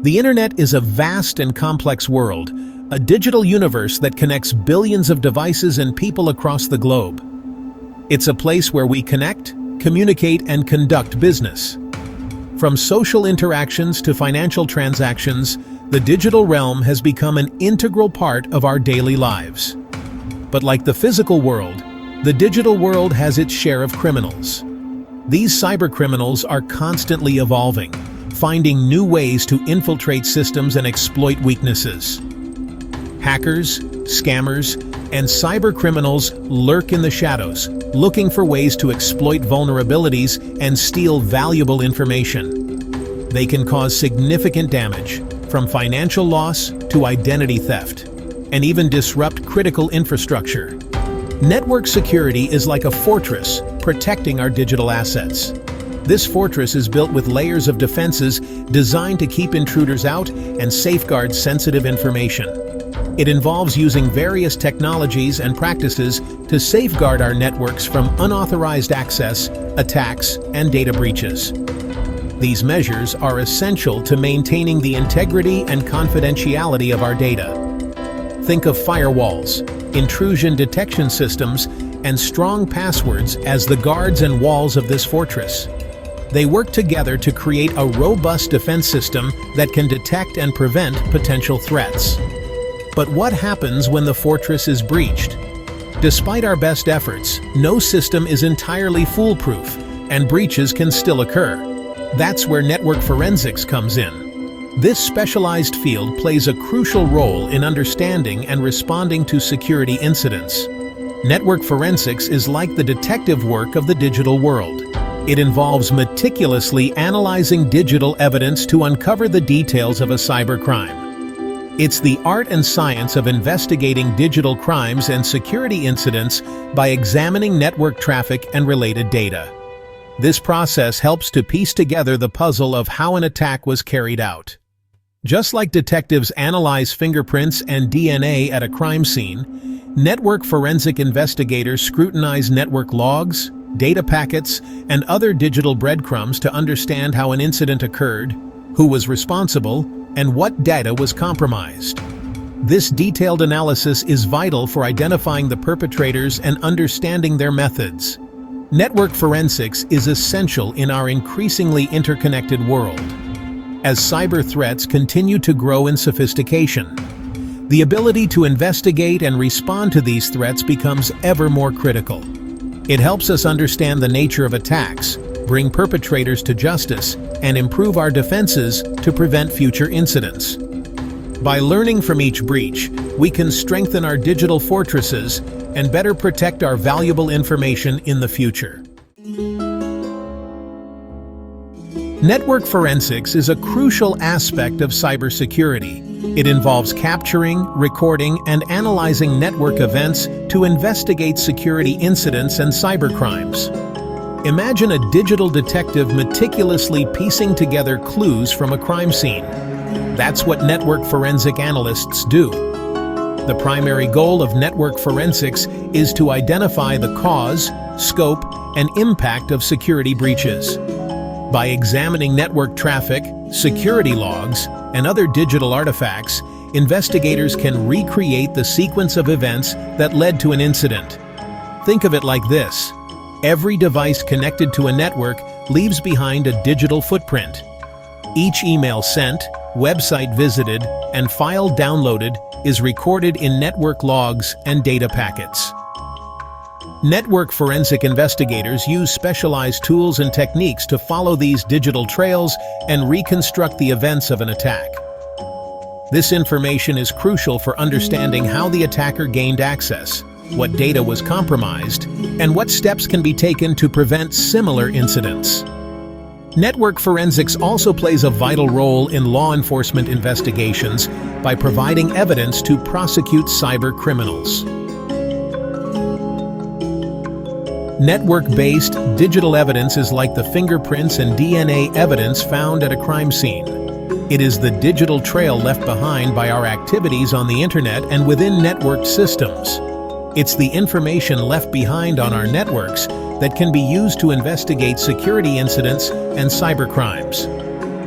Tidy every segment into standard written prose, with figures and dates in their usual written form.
The internet is a vast and complex world, a digital universe that connects billions of devices and people across the globe. It's a place where we connect, communicate, and conduct business. From social interactions to financial transactions, the digital realm has become an integral part of our daily lives. But like the physical world, the digital world has its share of criminals. These cybercriminals are constantly evolving, finding new ways to infiltrate systems and exploit weaknesses. Hackers, scammers, and cybercriminals lurk in the shadows, looking for ways to exploit vulnerabilities and steal valuable information. They can cause significant damage, from financial loss to identity theft, and even disrupt critical infrastructure. Network security is like a fortress protecting our digital assets. This fortress is built with layers of defenses designed to keep intruders out and safeguard sensitive information. It involves using various technologies and practices to safeguard our networks from unauthorized access, attacks, and data breaches. These measures are essential to maintaining the integrity and confidentiality of our data. Think of firewalls, intrusion detection systems, and strong passwords as the guards and walls of this fortress. They work together to create a robust defense system that can detect and prevent potential threats. But what happens when the fortress is breached? Despite our best efforts, no system is entirely foolproof, and breaches can still occur. That's where network forensics comes in. This specialized field plays a crucial role in understanding and responding to security incidents. Network forensics is like the detective work of the digital world. It involves meticulously analyzing digital evidence to uncover the details of a cybercrime. It's the art and science of investigating digital crimes and security incidents by examining network traffic and related data. This process helps to piece together the puzzle of how an attack was carried out. Just like detectives analyze fingerprints and DNA at a crime scene, network forensic investigators scrutinize network logs, data packets, and other digital breadcrumbs to understand how an incident occurred, who was responsible, and what data was compromised. This detailed analysis is vital for identifying the perpetrators and understanding their methods. Network forensics is essential in our increasingly interconnected world. As cyber threats continue to grow in sophistication, the ability to investigate and respond to these threats becomes ever more critical. It helps us understand the nature of attacks, bring perpetrators to justice, and improve our defenses to prevent future incidents. By learning from each breach, we can strengthen our digital fortresses and better protect our valuable information in the future. Network forensics is a crucial aspect of cybersecurity. It involves capturing, recording, and analyzing network events to investigate security incidents and cybercrimes. Imagine a digital detective meticulously piecing together clues from a crime scene. That's what network forensic analysts do. The primary goal of network forensics is to identify the cause, scope, and impact of security breaches. By examining network traffic, security logs, and other digital artifacts, investigators can recreate the sequence of events that led to an incident. Think of it like this. Every device connected to a network leaves behind a digital footprint. Each email sent, website visited, and file downloaded is recorded in network logs and data packets. Network forensic investigators use specialized tools and techniques to follow these digital trails and reconstruct the events of an attack. This information is crucial for understanding how the attacker gained access, what data was compromised, and what steps can be taken to prevent similar incidents. Network forensics also plays a vital role in law enforcement investigations by providing evidence to prosecute cyber criminals. Network-based digital evidence is like the fingerprints and DNA evidence found at a crime scene. It is the digital trail left behind by our activities on the internet and within networked systems. It's the information left behind on our networks that can be used to investigate security incidents and cybercrimes.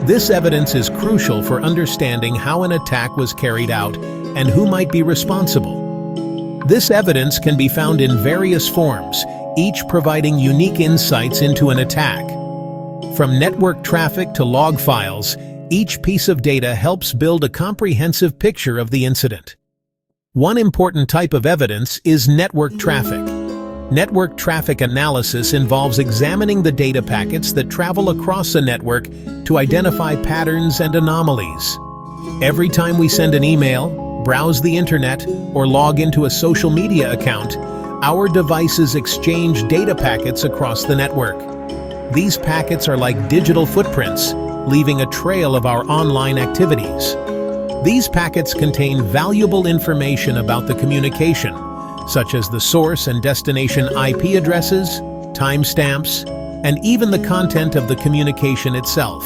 This evidence is crucial for understanding how an attack was carried out and who might be responsible. This evidence can be found in various forms, each providing unique insights into an attack. From network traffic to log files, each piece of data helps build a comprehensive picture of the incident. One important type of evidence is network traffic. Network traffic analysis involves examining the data packets that travel across a network to identify patterns and anomalies. Every time we send an email, browse the internet, or log into a social media account, our devices exchange data packets across the network. These packets are like digital footprints, leaving a trail of our online activities. These packets contain valuable information about the communication, such as the source and destination IP addresses, timestamps, and even the content of the communication itself.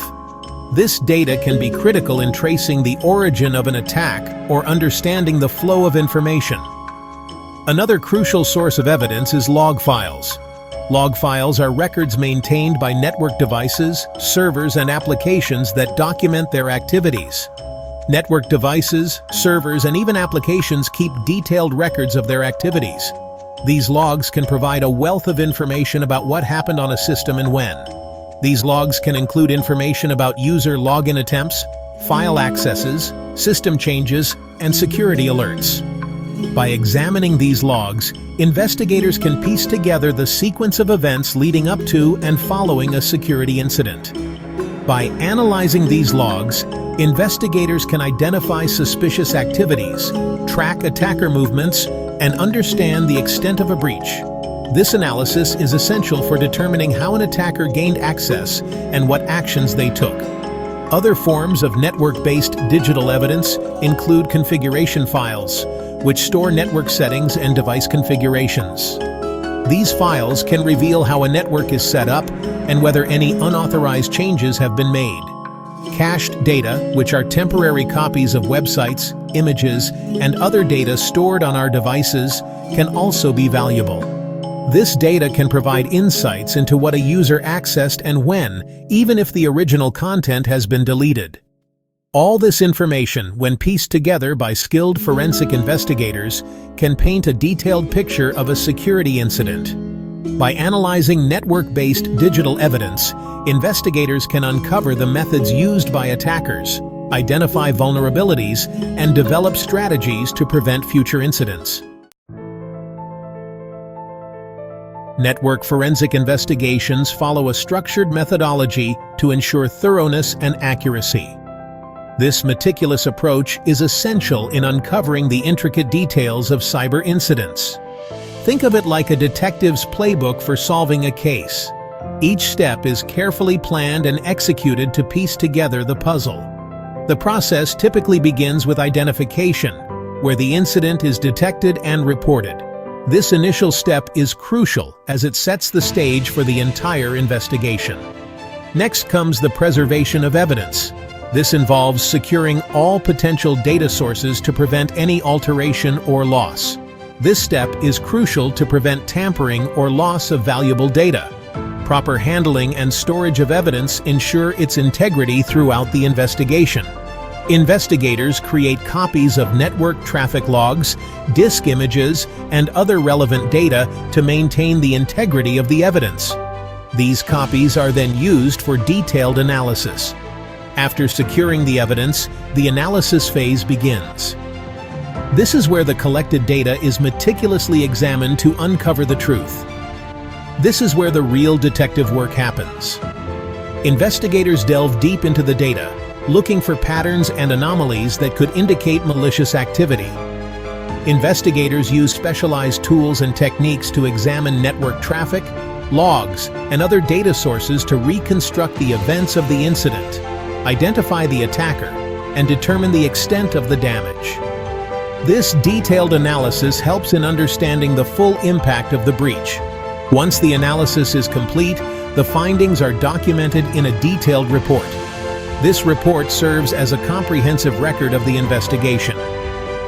This data can be critical in tracing the origin of an attack or understanding the flow of information. Another crucial source of evidence is log files. Log files are records maintained by network devices, servers, and applications that document their activities. Network devices, servers, and even applications keep detailed records of their activities. These logs can provide a wealth of information about what happened on a system and when. These logs can include information about user login attempts, file accesses, system changes, and security alerts. By examining these logs, investigators can piece together the sequence of events leading up to and following a security incident. By analyzing these logs, investigators can identify suspicious activities, track attacker movements, and understand the extent of a breach. This analysis is essential for determining how an attacker gained access and what actions they took. Other forms of network-based digital evidence include configuration files, which store network settings and device configurations. These files can reveal how a network is set up and whether any unauthorized changes have been made. Cached data, which are temporary copies of websites, images, and other data stored on our devices, can also be valuable. This data can provide insights into what a user accessed and when, even if the original content has been deleted. All this information, when pieced together by skilled forensic investigators, can paint a detailed picture of a security incident. By analyzing network-based digital evidence, investigators can uncover the methods used by attackers, identify vulnerabilities, and develop strategies to prevent future incidents. Network forensic investigations follow a structured methodology to ensure thoroughness and accuracy. This meticulous approach is essential in uncovering the intricate details of cyber incidents. Think of it like a detective's playbook for solving a case. Each step is carefully planned and executed to piece together the puzzle. The process typically begins with identification, where the incident is detected and reported. This initial step is crucial as it sets the stage for the entire investigation. Next comes the preservation of evidence. This involves securing all potential data sources to prevent any alteration or loss. This step is crucial to prevent tampering or loss of valuable data. Proper handling and storage of evidence ensure its integrity throughout the investigation. Investigators create copies of network traffic logs, disk images, and other relevant data to maintain the integrity of the evidence. These copies are then used for detailed analysis. After securing the evidence, the analysis phase begins. This is where the collected data is meticulously examined to uncover the truth. This is where the real detective work happens. Investigators delve deep into the data, looking for patterns and anomalies that could indicate malicious activity. Investigators use specialized tools and techniques to examine network traffic, logs, and other data sources to reconstruct the events of the incident, identify the attacker, and determine the extent of the damage. This detailed analysis helps in understanding the full impact of the breach. Once the analysis is complete, the findings are documented in a detailed report. This report serves as a comprehensive record of the investigation.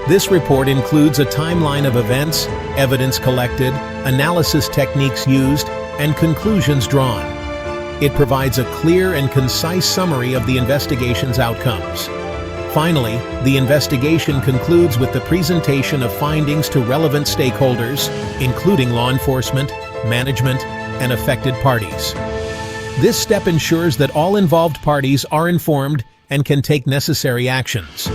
This report includes a timeline of events, evidence collected, analysis techniques used, and conclusions drawn. It provides a clear and concise summary of the investigation's outcomes. Finally, the investigation concludes with the presentation of findings to relevant stakeholders, including law enforcement, management, and affected parties. This step ensures that all involved parties are informed and can take necessary actions.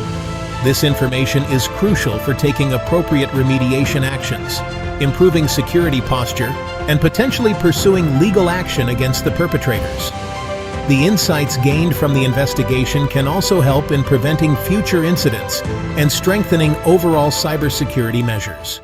This information is crucial for taking appropriate remediation actions, improving security posture, and potentially pursuing legal action against the perpetrators. The insights gained from the investigation can also help in preventing future incidents and strengthening overall cybersecurity measures.